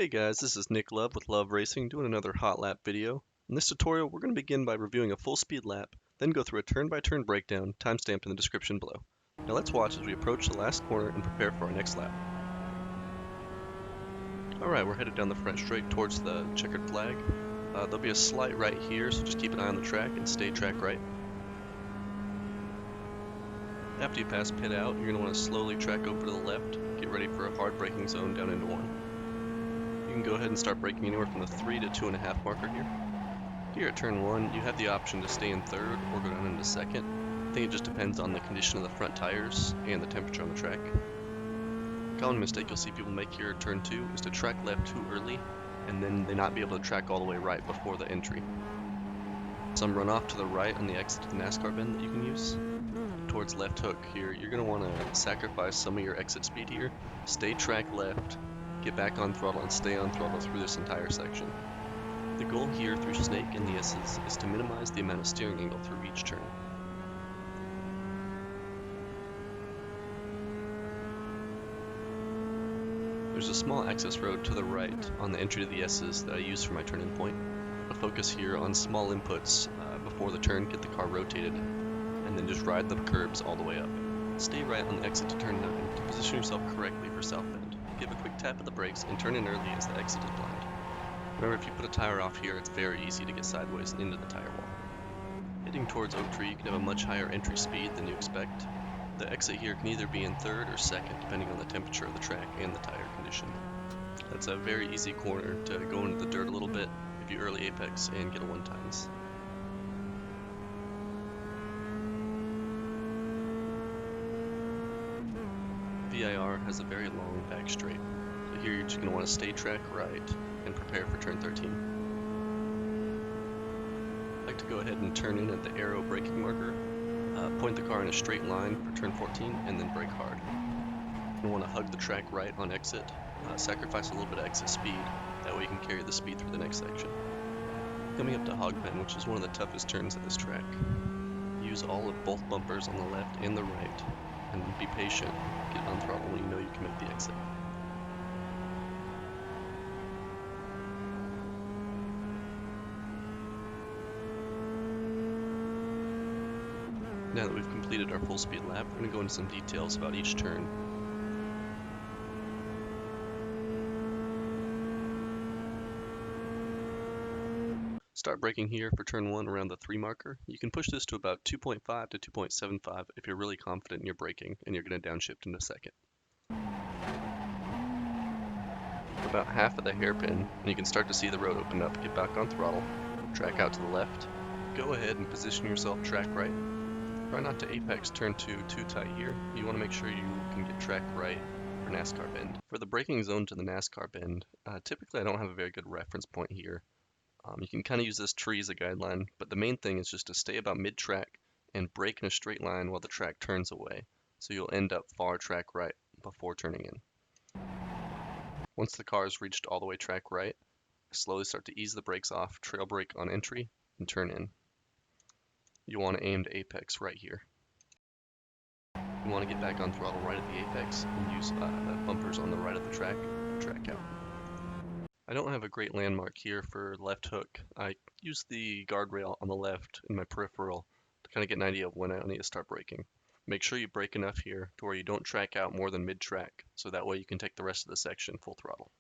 Hey guys, this is Nick Love with Love Racing doing another hot lap video. In this tutorial, we're going to begin by reviewing a full speed lap, then go through a turn-by-turn breakdown, timestamped in the description below. Now let's watch as we approach the last corner and prepare for our next lap. Alright, we're headed down the front straight towards the checkered flag. There'll be a slight right here, so just keep an eye on the track and stay track right. After you pass pit out, you're going to want to slowly track over to the left, get ready for a hard braking zone down into 1. You can go ahead and start braking anywhere from the 3 to 2.5 marker here. Here at turn 1, you have the option to stay in third or go down into second. I think it just depends on the condition of the front tires and the temperature on the track. A common mistake you'll see people make here at turn 2 is to track left too early and then they not be able to track all the way right before the entry. Some run off to the right on the exit to the NASCAR bend that you can use. Towards left hook here, you're going to want to sacrifice some of your exit speed here. Stay track left. Get back on throttle and stay on throttle through this entire section. The goal here through Snake and the S's is to minimize the amount of steering angle through each turn. There's a small access road to the right on the entry to the S's that I use for my turn-in point. I'll focus here on small inputs before the turn, get the car rotated, and then just ride the curbs all the way up. Stay right on the exit to turn 9 to position yourself correctly for southbound. Give a quick tap of the brakes and turn in early as the exit is blind. Remember, if you put a tire off here, it's very easy to get sideways into the tire wall. Heading towards Oak Tree, you can have a much higher entry speed than you expect. The exit here can either be in third or second, depending on the temperature of the track and the tire condition. That's a very easy corner to go into the dirt a little bit, if you early apex, and get a 1-times. VIR has a very long back straight, so here you're just going to want to stay track right and prepare for turn 13. I like to go ahead and turn in at the arrow braking marker, point the car in a straight line for turn 14, and then brake hard. You want to hug the track right on exit, sacrifice a little bit of exit speed, that way you can carry the speed through the next section. Coming up to Hogpen, which is one of the toughest turns at this track. Use all of both bumpers on the left and the right, and be patient. Get on throttle when you know you can make the exit. Now that we've completed our full speed lap, we're going to go into some details about each turn. Start braking here for turn 1 around the 3 marker. You can push this to about 2.5 to 2.75 if you're really confident in your braking and you're going to downshift into second. About half of the hairpin, and you can start to see the road open up. Get back on throttle, track out to the left. Go ahead and position yourself track right. Try not to apex turn 2 too tight here. You want to make sure you can get track right for NASCAR bend. For the braking zone to the NASCAR bend, typically I don't have a very good reference point here. You can kind of use this tree as a guideline, but the main thing is just to stay about mid-track and brake in a straight line while the track turns away, so you'll end up far track right before turning in. Once the car has reached all the way track right, slowly start to ease the brakes off, trail brake on entry, and turn in. You want to aim to apex right here. You want to get back on throttle right at the apex and use bumpers on the right of the track out. I don't have a great landmark here for left hook. I use the guardrail on the left in my peripheral to kind of get an idea of when I need to start braking. Make sure you brake enough here to where you don't track out more than mid-track, so that way you can take the rest of the section full throttle.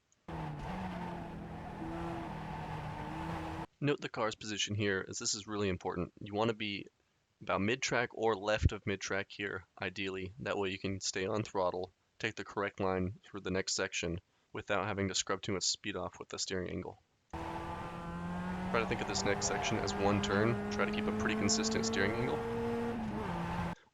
Note the car's position here, as this is really important. You want to be about mid-track or left of mid-track here, ideally. That way you can stay on throttle, take the correct line through the next section, without having to scrub too much speed off with the steering angle. Try to think of this next section as one turn. Try to keep a pretty consistent steering angle.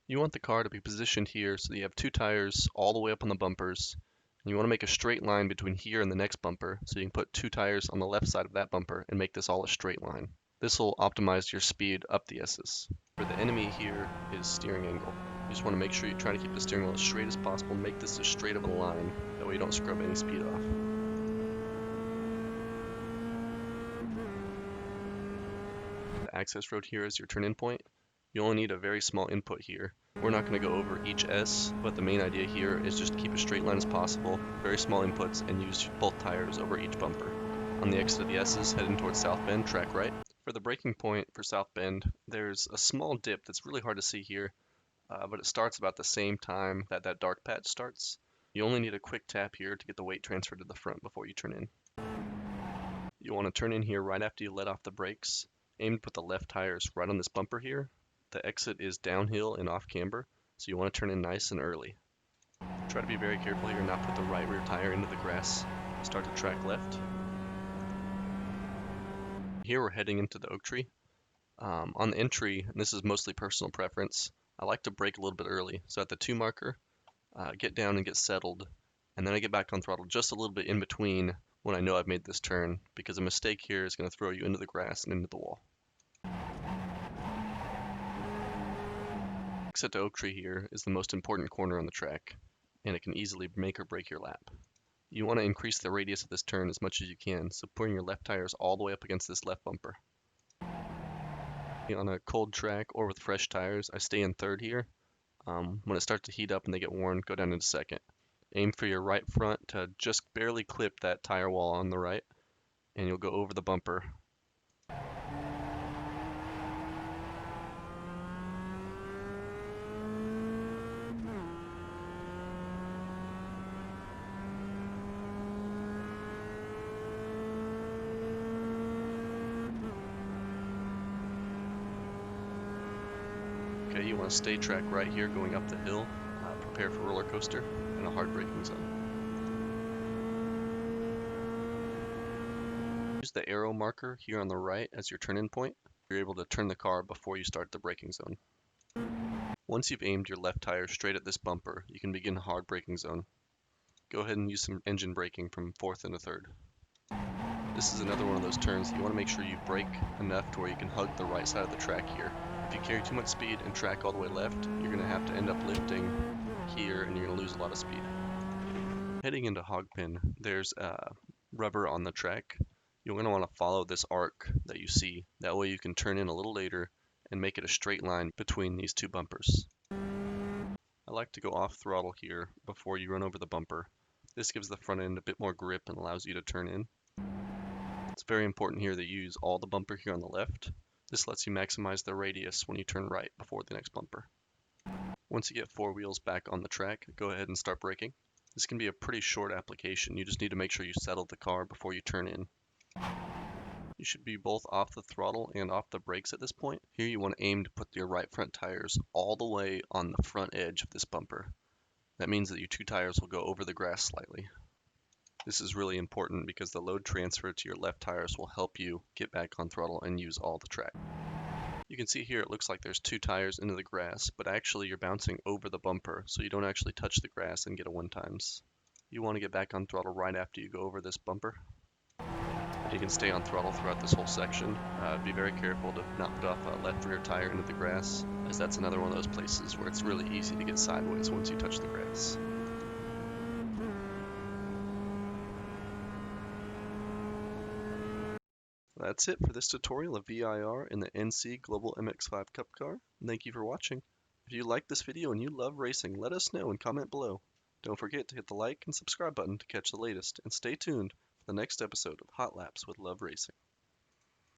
You want the car to be positioned here so that you have 2 tires all the way up on the bumpers. And you want to make a straight line between here and the next bumper so you can put 2 tires on the left side of that bumper and make this all a straight line. This will optimize your speed up the S's. For the enemy here is steering angle. You just want to make sure you try to keep the steering wheel as straight as possible, make this as straight of a line, that way you don't scrub any speed off. The access road here is your turn-in point. You only need a very small input here, We're not going to go over each S, but the main idea here is just keep a straight line as possible, very small inputs, and use both tires over each bumper. On the exit of the S's, heading towards South Bend, track right. For the braking point for South Bend, there's a small dip that's really hard to see here, but it starts about the same time that that dark patch starts. You only need a quick tap here to get the weight transferred to the front before you turn in. You want to turn in here right after you let off the brakes. Aim to put the left tires right on this bumper here. The exit is downhill and off camber, so you want to turn in nice and early. Try to be very careful here and not put the right rear tire into the grass. Start to track left. Here we're heading into the oak tree. On the entry, and this is mostly personal preference, I like to brake a little bit early. So at the 2 marker, get down and get settled, and then I get back on throttle just a little bit in between when I know I've made this turn, because a mistake here is going to throw you into the grass and into the wall. Exit to oak tree here is the most important corner on the track, and it can easily make or break your lap. You want to increase the radius of this turn as much as you can, so putting your left tires all the way up against this left bumper. On a cold track or with fresh tires, I stay in third here. When it starts to heat up and they get worn, go down into second. Aim for your right front to just barely clip that tire wall on the right, and you'll go over the bumper. Okay, you want to stay track right here going up the hill. Prepare for roller coaster and a hard braking zone. Use the arrow marker here on the right as your turn-in point. You're able to turn the car before you start the braking zone. Once you've aimed your left tire straight at this bumper, you can begin the hard braking zone. Go ahead and use some engine braking from fourth into third. This is another one of those turns that you want to make sure you brake enough to where you can hug the right side of the track here. If you carry too much speed and track all the way left, you're going to have to end up lifting here and you're going to lose a lot of speed. Heading into Hogpen, there's rubber on the track. You're going to want to follow this arc that you see. That way you can turn in a little later and make it a straight line between these 2 bumpers. I like to go off throttle here before you run over the bumper. This gives the front end a bit more grip and allows you to turn in. It's very important here that you use all the bumper here on the left. This lets you maximize the radius when you turn right before the next bumper. Once you get 4 wheels back on the track, go ahead and start braking. This can be a pretty short application. You just need to make sure you settle the car before you turn in. You should be both off the throttle and off the brakes at this point. Here you want to aim to put your right front tires all the way on the front edge of this bumper. That means that your 2 tires will go over the grass slightly. This is really important because the load transfer to your left tires will help you get back on throttle and use all the track. You can see here it looks like there's 2 tires into the grass, but actually you're bouncing over the bumper, so you don't actually touch the grass and get a 1-times. You want to get back on throttle right after you go over this bumper. You can stay on throttle throughout this whole section. Be very careful to not put off a left rear tire into the grass, as that's another one of those places where it's really easy to get sideways once you touch the grass. That's it for this tutorial of VIR in the NC Global MX5 Cup Car. Thank you for watching. If you like this video and you love racing, let us know and comment below. Don't forget to hit the like and subscribe button to catch the latest, and stay tuned for the next episode of Hot Laps with Love Racing.